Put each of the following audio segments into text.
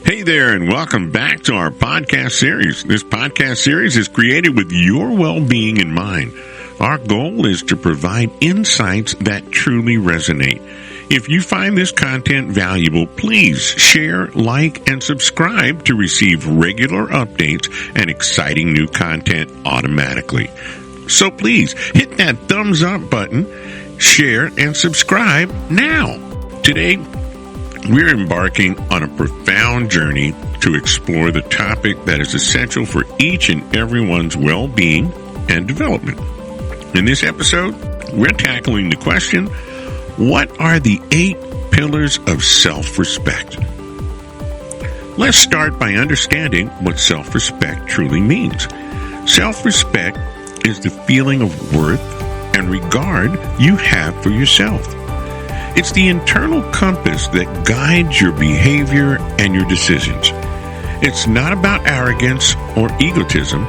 Hey there, and welcome back to our podcast series. This podcast series is created with your well-being in mind. Our goal is to provide insights that truly resonate. If you find this content valuable, please share, like, and subscribe to receive regular updates and exciting new content automatically. So please hit that thumbs up button, share, and subscribe now. Today, we're embarking on a profound journey to explore the topic that is essential for each and everyone's well-being and development. In this episode, we're tackling the question, what are the 8 pillars of self-respect? Let's start by understanding what self-respect truly means. Self-respect is the feeling of worth and regard you have for yourself. It's the internal compass that guides your behavior and your decisions. It's not about arrogance or egotism.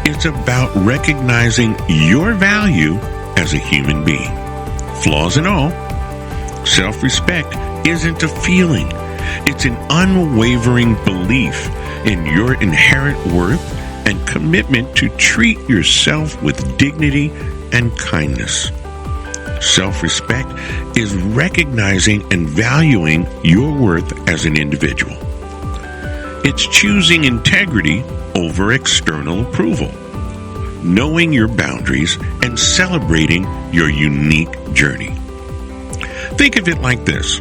It's about recognizing your value as a human being. Flaws and all, self-respect isn't a feeling. It's an unwavering belief in your inherent worth and commitment to treat yourself with dignity and kindness. Self-respect is recognizing and valuing your worth as an individual. It's choosing integrity over external approval, knowing your boundaries, and celebrating your unique journey. Think of it like this.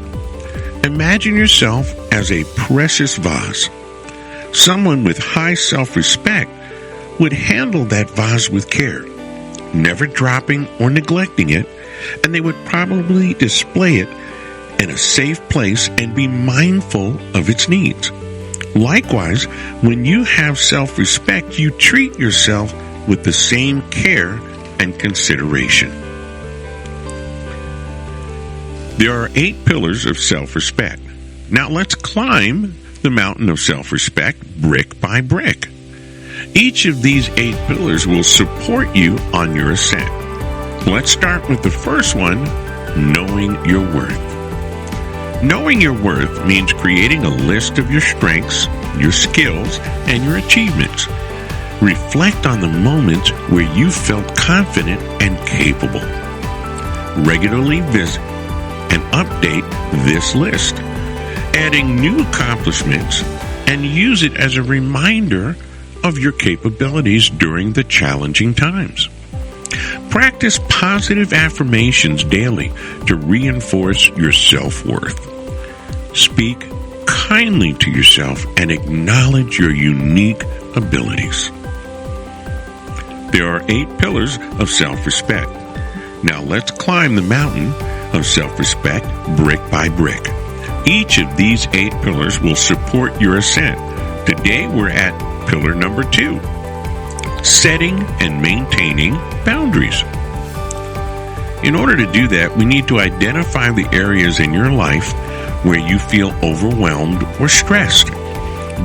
Imagine yourself as a precious vase. Someone with high self-respect would handle that vase with care, never dropping or neglecting it, and they would probably display it in a safe place and be mindful of its needs. Likewise, when you have self-respect, you treat yourself with the same care and consideration. There are 8 pillars of self-respect. Now let's climb the mountain of self-respect brick by brick. Each of these 8 pillars will support you on your ascent. Let's start with the first one, knowing your worth. Knowing your worth means creating a list of your strengths, your skills, and your achievements. Reflect on the moments where you felt confident and capable. Regularly visit and update this list, adding new accomplishments, and use it as a reminder of your capabilities during the challenging times. Practice positive affirmations daily to reinforce your self-worth. Speak kindly to yourself and acknowledge your unique abilities. There are 8 pillars of self-respect. Now let's climb the mountain of self-respect brick by brick. Each of these 8 pillars will support your ascent. Today we're at pillar number 2. Setting and maintaining boundaries. In order to do that, we need to identify the areas in your life where you feel overwhelmed or stressed.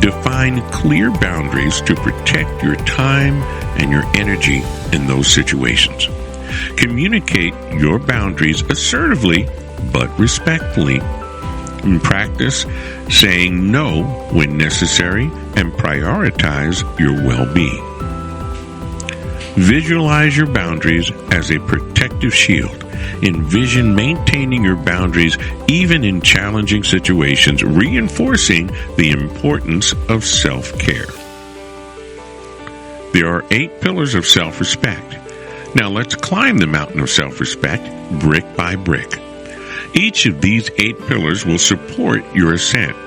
Define clear boundaries to protect your time and your energy in those situations. Communicate your boundaries assertively but respectfully. And practice saying no when necessary and prioritize your well-being. Visualize your boundaries as a protective shield. Envision maintaining your boundaries even in challenging situations, reinforcing the importance of self-care. There are 8 pillars of self-respect. Now let's climb the mountain of self-respect brick by brick. Each of these 8 pillars will support your ascent.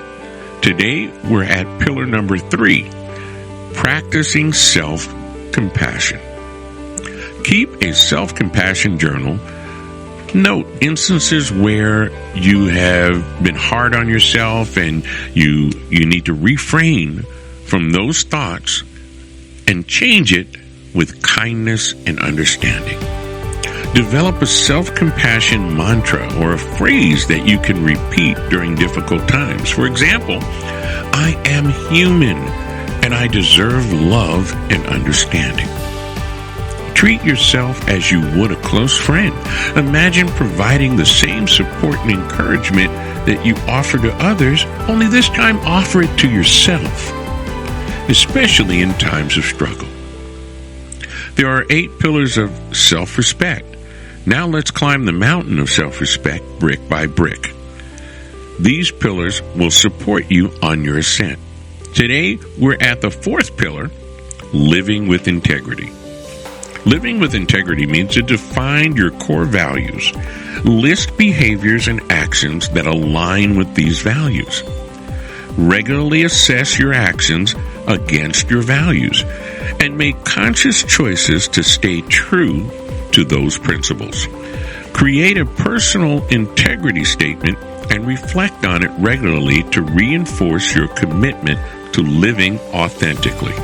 Today we're at pillar number 3, practicing self-compassion. Keep a self-compassion journal. Note instances where you have been hard on yourself and you need to refrain from those thoughts and change it with kindness and understanding. Develop a self-compassion mantra or a phrase that you can repeat during difficult times. For example, I am human and I deserve love and understanding. Treat yourself as you would a close friend. Imagine providing the same support and encouragement that you offer to others, only this time offer it to yourself, especially in times of struggle. There are 8 pillars of self-respect. Now let's climb the mountain of self-respect brick by brick. These pillars will support you on your ascent. Today, we're at the 4th pillar, living with integrity. Living with integrity means to define your core values, list behaviors and actions that align with these values. Regularly assess your actions against your values and make conscious choices to stay true to those principles. Create a personal integrity statement and reflect on it regularly to reinforce your commitment to living authentically.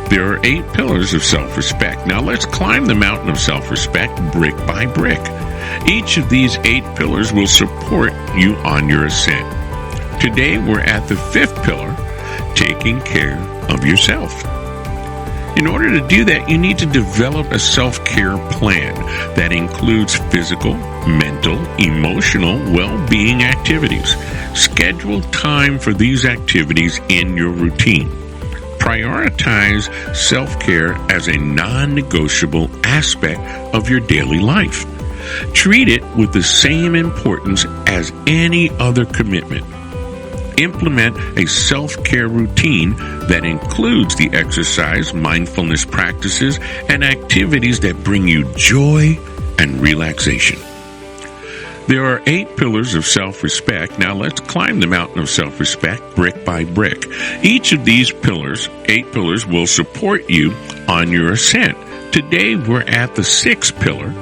There are 8 pillars of self-respect. Now let's climb the mountain of self-respect brick by brick. Each of these 8 pillars will support you on your ascent. Today we're at the 5th pillar, taking care of yourself. In order to do that, you need to develop a self-care plan that includes physical, mental, emotional well-being activities. Schedule time for these activities in your routine. Prioritize self-care as a non-negotiable aspect of your daily life. Treat it with the same importance as any other commitment. Implement a self-care routine that includes the exercise, mindfulness practices, and activities that bring you joy and relaxation. There are 8 pillars of self-respect. Now let's climb the mountain of self-respect brick by brick. Each of these pillars, 8 pillars, will support you on your ascent. Today we're at the 6th pillar,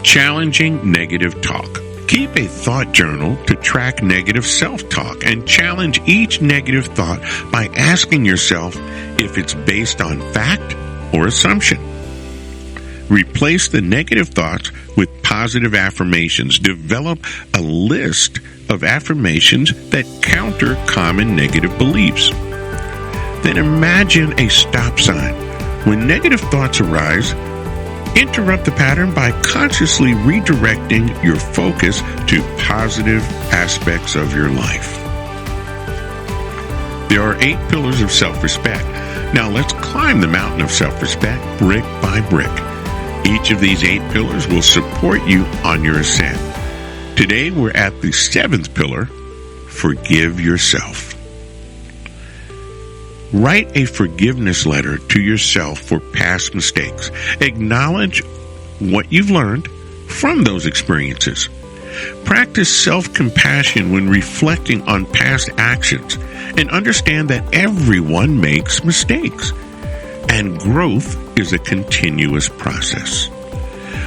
challenging negative talk. Keep a thought journal to track negative self-talk and challenge each negative thought by asking yourself if it's based on fact or assumption. Replace the negative thoughts with positive affirmations. Develop a list of affirmations that counter common negative beliefs. Then imagine a stop sign. When negative thoughts arise, interrupt the pattern by consciously redirecting your focus to positive aspects of your life. There are 8 pillars of self-respect. Now let's climb the mountain of self-respect brick by brick. Each of these 8 pillars will support you on your ascent. Today we're at the 7th pillar, forgive yourself. Write a forgiveness letter to yourself for past mistakes. Acknowledge what you've learned from those experiences. Practice self-compassion when reflecting on past actions and understand that everyone makes mistakes and growth is a continuous process.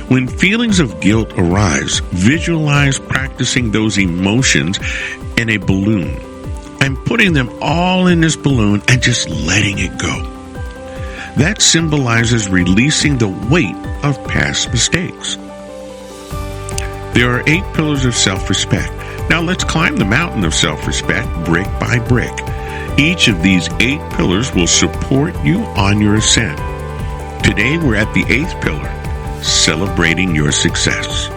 When feelings of guilt arise, visualize practicing those emotions in a balloon and putting them all in this balloon and just letting it go. That symbolizes releasing the weight of past mistakes. There are 8 pillars of self-respect. Now let's climb the mountain of self-respect brick by brick. Each of these 8 pillars will support you on your ascent. Today we're at the 8th pillar, celebrating your success.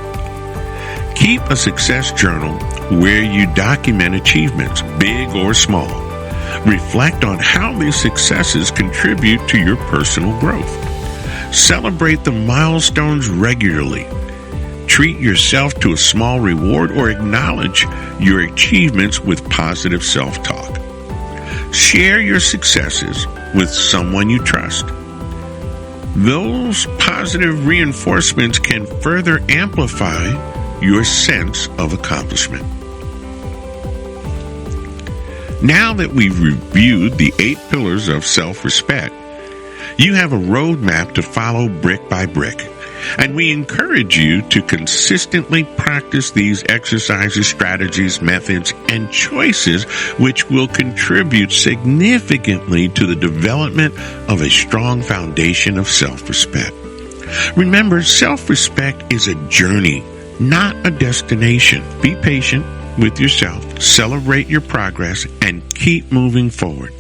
Keep a success journal where you document achievements, big or small. Reflect on how these successes contribute to your personal growth. Celebrate the milestones regularly. Treat yourself to a small reward or acknowledge your achievements with positive self-talk. Share your successes with someone you trust. Those positive reinforcements can further amplify your sense of accomplishment. Now that we've reviewed the 8 pillars of self-respect, you have a roadmap to follow brick by brick. And we encourage you to consistently practice these exercises, strategies, methods, and choices which will contribute significantly to the development of a strong foundation of self-respect. Remember, self-respect is a journey, not a destination. Be patient with yourself, celebrate your progress, and keep moving forward.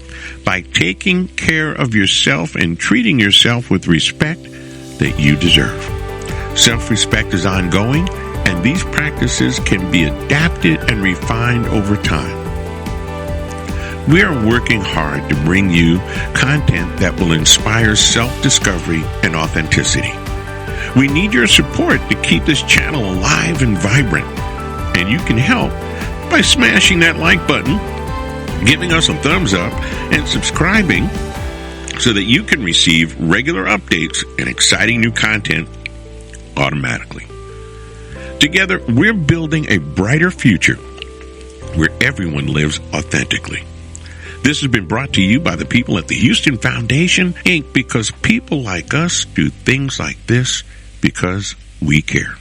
by taking care of yourself and treating yourself with respect that you deserve. Self-respect is ongoing, and these practices can be adapted and refined over time. We are working hard to bring you content that will inspire self-discovery and authenticity. We need your support to keep this channel alive and vibrant, and you can help by smashing that like button, giving us a thumbs up, and subscribing so that you can receive regular updates and exciting new content automatically. Together, we're building a brighter future where everyone lives authentically. This has been brought to you by the people at the Houston Foundation, Inc., because people like us do things like this because we care.